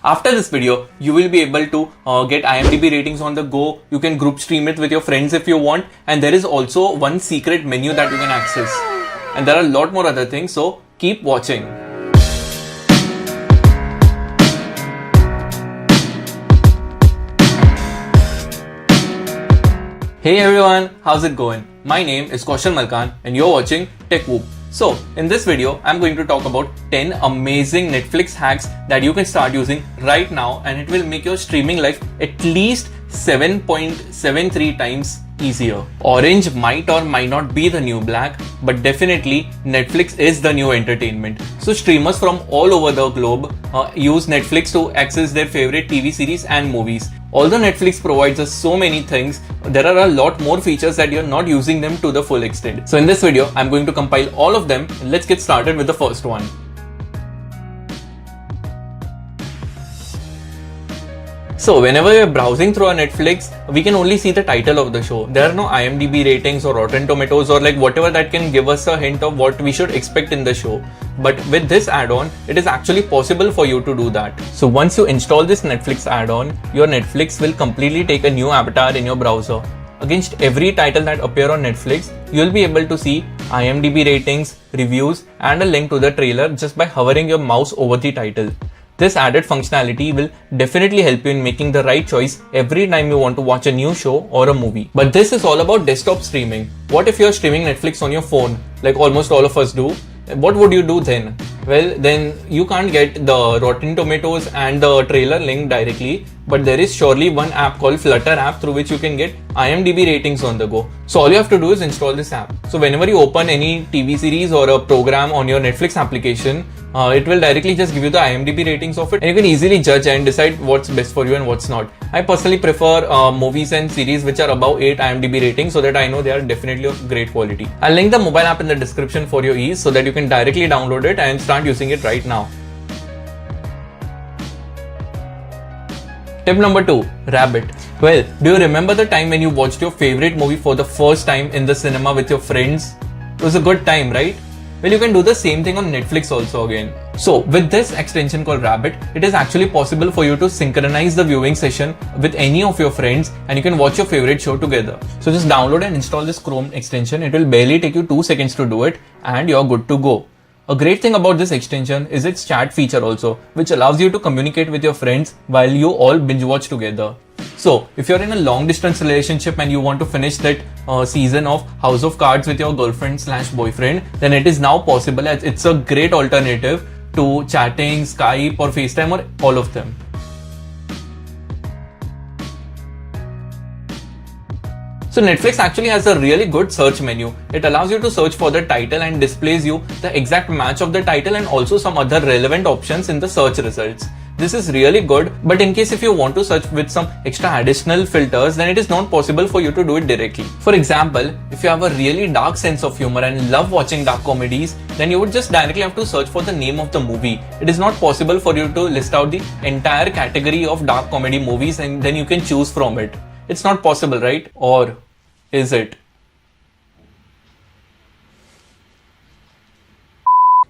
After this video, you will be able to get IMDb ratings on the go. You can group stream it with your friends if you want. And there is also one secret menu that you can access. And there are a lot more other things, so keep watching. Hey everyone, how's it going? My name is Kaushal Malkan and you're watching TechWhoop. So, in this video, I'm going to talk about 10 amazing Netflix hacks that you can start using right now, and it will make your streaming life at least 7.73 times easier. Orange might or might not be the new black, but definitely Netflix is the new entertainment. So streamers from all over the globe use Netflix to access their favorite TV series and movies. Although Netflix provides us so many things, there are a lot more features that you're not using them to the full extent. So in this video, I'm going to compile all of them. Let's get started with the first one. So whenever you're browsing through a Netflix, we can only see the title of the show. There are no IMDb ratings or Rotten Tomatoes or like whatever that can give us a hint of what we should expect in the show. But with this add-on, it is actually possible for you to do that. So once you install this Netflix add-on, your Netflix will completely take a new avatar in your browser. Against every title that appear on Netflix, you'll be able to see IMDb ratings, reviews, and a link to the trailer just by hovering your mouse over the title. This added functionality will definitely help you in making the right choice every time you want to watch a new show or a movie. But this is all about desktop streaming. What if you're streaming Netflix on your phone, like almost all of us do? What would you do then? Well, then you can't get the Rotten Tomatoes and the trailer link directly, but there is surely one app called Flutter app through which you can get IMDb ratings on the go. So all you have to do is install this app. So whenever you open any TV series or a program on your Netflix application, it will directly just give you the IMDb ratings of it, and you can easily judge and decide what's best for you and what's not. I personally prefer movies and series which are above 8 IMDb ratings so that I know they are definitely of great quality. I'll link the mobile app in the description for your ease so that you can directly download it and start using it right now. Tip number 2, Rabbit. Well, do you remember the time when you watched your favorite movie for the first time in the cinema with your friends? It was a good time, right? Well, you can do the same thing on Netflix also again. So with this extension called Rabbit, it is actually possible for you to synchronize the viewing session with any of your friends and you can watch your favorite show together. So just download and install this Chrome extension. It will barely take you 2 seconds to do it and you're good to go. A great thing about this extension is its chat feature also, which allows you to communicate with your friends while you all binge watch together. So, if you're in a long distance relationship and you want to finish that season of House of Cards with your girlfriend/boyfriend, then it is now possible as it's a great alternative to chatting, Skype or FaceTime or all of them. So Netflix actually has a really good search menu. It allows you to search for the title and displays you the exact match of the title and also some other relevant options in the search results. This is really good, but in case if you want to search with some extra additional filters, then it is not possible for you to do it directly. For example, if you have a really dark sense of humor and love watching dark comedies, then you would just directly have to search for the name of the movie. It is not possible for you to list out the entire category of dark comedy movies and then you can choose from it. It's not possible, right? Or is it?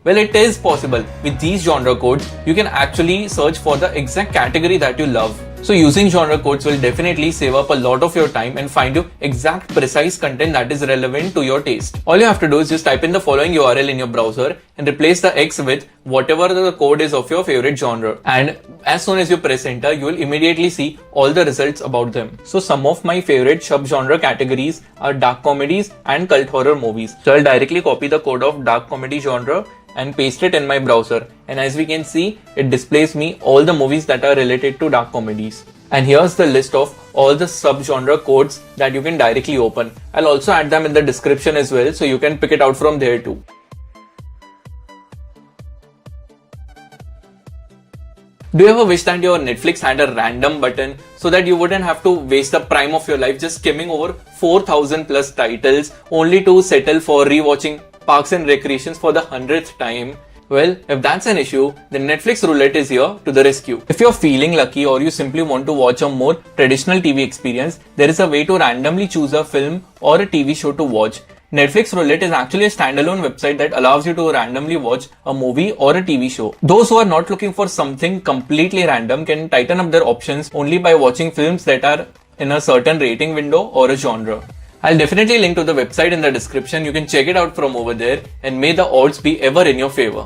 Well, it is possible. With these genre codes, you can actually search for the exact category that you love. So using genre codes will definitely save up a lot of your time and find you exact precise content that is relevant to your taste. All you have to do is just type in the following URL in your browser and replace the X with whatever the code is of your favorite genre. And as soon as you press enter, you will immediately see all the results about them. So some of my favorite sub-genre categories are dark comedies and cult horror movies. So I'll directly copy the code of dark comedy genre and paste it in my browser, and as we can see, it displays me all the movies that are related to dark comedies. And here's the list of all the sub-genre codes that you can directly open. I'll also add them in the description as well, so you can pick it out from there too. Do you ever wish that your Netflix had a random button so that you wouldn't have to waste the prime of your life just skimming over 4,000 plus titles only to settle for rewatching Parks and Recreations for the 100th time? Well, if that's an issue, then Netflix Roulette is here to the rescue. If you're feeling lucky or you simply want to watch a more traditional TV experience, there is a way to randomly choose a film or a TV show to watch. Netflix Roulette is actually a standalone website that allows you to randomly watch a movie or a TV show. Those who are not looking for something completely random can tighten up their options only by watching films that are in a certain rating window or a genre. I'll definitely link to the website in the description. You can check it out from over there, and may the odds be ever in your favor.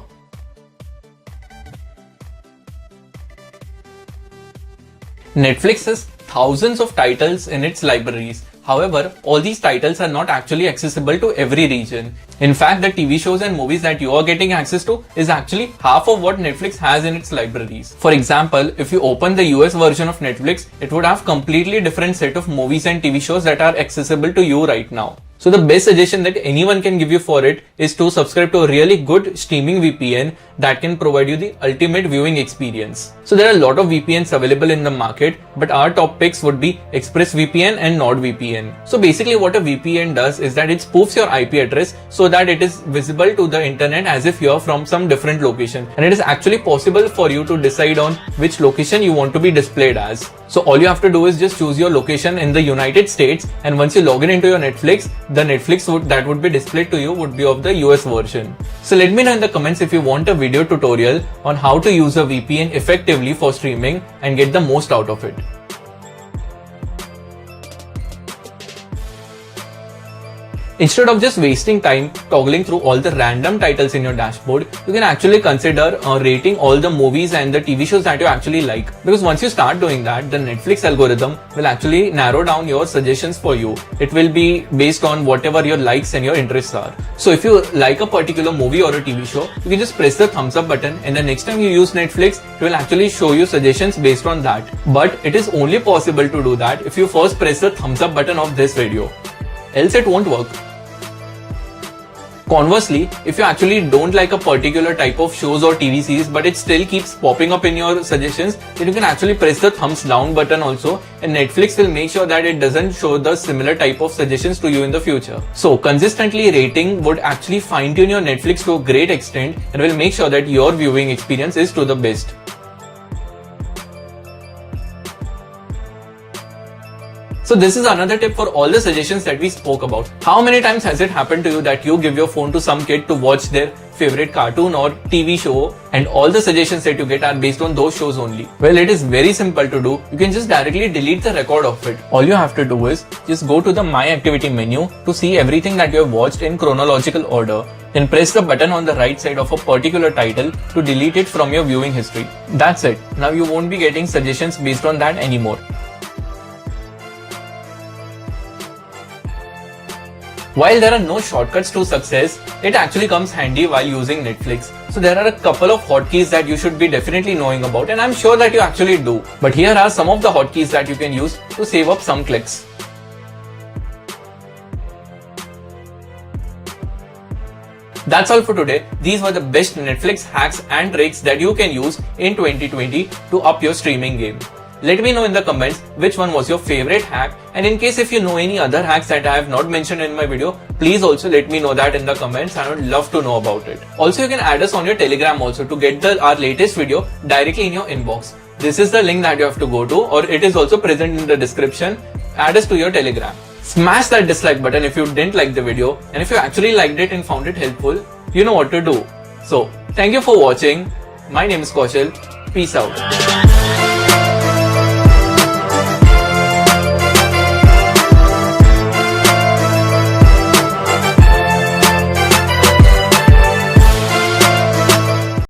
Netflix has thousands of titles in its libraries. However, all these titles are not actually accessible to every region. In fact, the TV shows and movies that you are getting access to is actually half of what Netflix has in its libraries. For example, if you open the US version of Netflix, it would have completely different set of movies and TV shows that are accessible to you right now. So the best suggestion that anyone can give you for it is to subscribe to a really good streaming VPN that can provide you the ultimate viewing experience. So there are a lot of VPNs available in the market, but our top picks would be ExpressVPN and NordVPN. So basically what a VPN does is that it spoofs your IP address so that it is visible to the internet as if you're from some different location, and it is actually possible for you to decide on which location you want to be displayed as. So all you have to do is just choose your location in the United States, and once you log in into your Netflix, the Netflix that would be displayed to you would be of the US version. So let me know in the comments if you want a video tutorial on how to use a VPN effectively for streaming and get the most out of it. Instead of just wasting time toggling through all the random titles in your dashboard, you can actually consider rating all the movies and the TV shows that you actually like. Because once you start doing that, the Netflix algorithm will actually narrow down your suggestions for you. It will be based on whatever your likes and your interests are. So if you like a particular movie or a TV show, you can just press the thumbs up button, and the next time you use Netflix, it will actually show you suggestions based on that. But it is only possible to do that if you first press the thumbs up button of this video. Else it won't work. Conversely, if you actually don't like a particular type of shows or TV series but it still keeps popping up in your suggestions, then you can actually press the thumbs down button also, and Netflix will make sure that it doesn't show the similar type of suggestions to you in the future. So consistently rating would actually fine-tune your Netflix to a great extent and will make sure that your viewing experience is to the best. So this is another tip for all the suggestions that we spoke about. How many times has it happened to you that you give your phone to some kid to watch their favorite cartoon or TV show, and all the suggestions that you get are based on those shows only? Well, it is very simple to do. You can just directly delete the record of it. All you have to do is just go to the My Activity menu to see everything that you have watched in chronological order. Then press the button on the right side of a particular title to delete it from your viewing history. That's it. Now you won't be getting suggestions based on that anymore. While there are no shortcuts to success, it actually comes handy while using Netflix. So there are a couple of hotkeys that you should be definitely knowing about, and I'm sure that you actually do. But here are some of the hotkeys that you can use to save up some clicks. That's all for today. These were the best Netflix hacks and tricks that you can use in 2020 to up your streaming game. Let me know in the comments which one was your favorite hack, and in case if you know any other hacks that I have not mentioned in my video, please also let me know that in the comments. I would love to know about it. Also, you can add us on your Telegram also to get our latest video directly in your inbox. This is the link that you have to go to, or it is also present in the description. Add us to your Telegram. Smash that dislike button if you didn't like the video, and if you actually liked it and found it helpful, you know what to do. So, thank you for watching. My name is Kaushal. Peace out.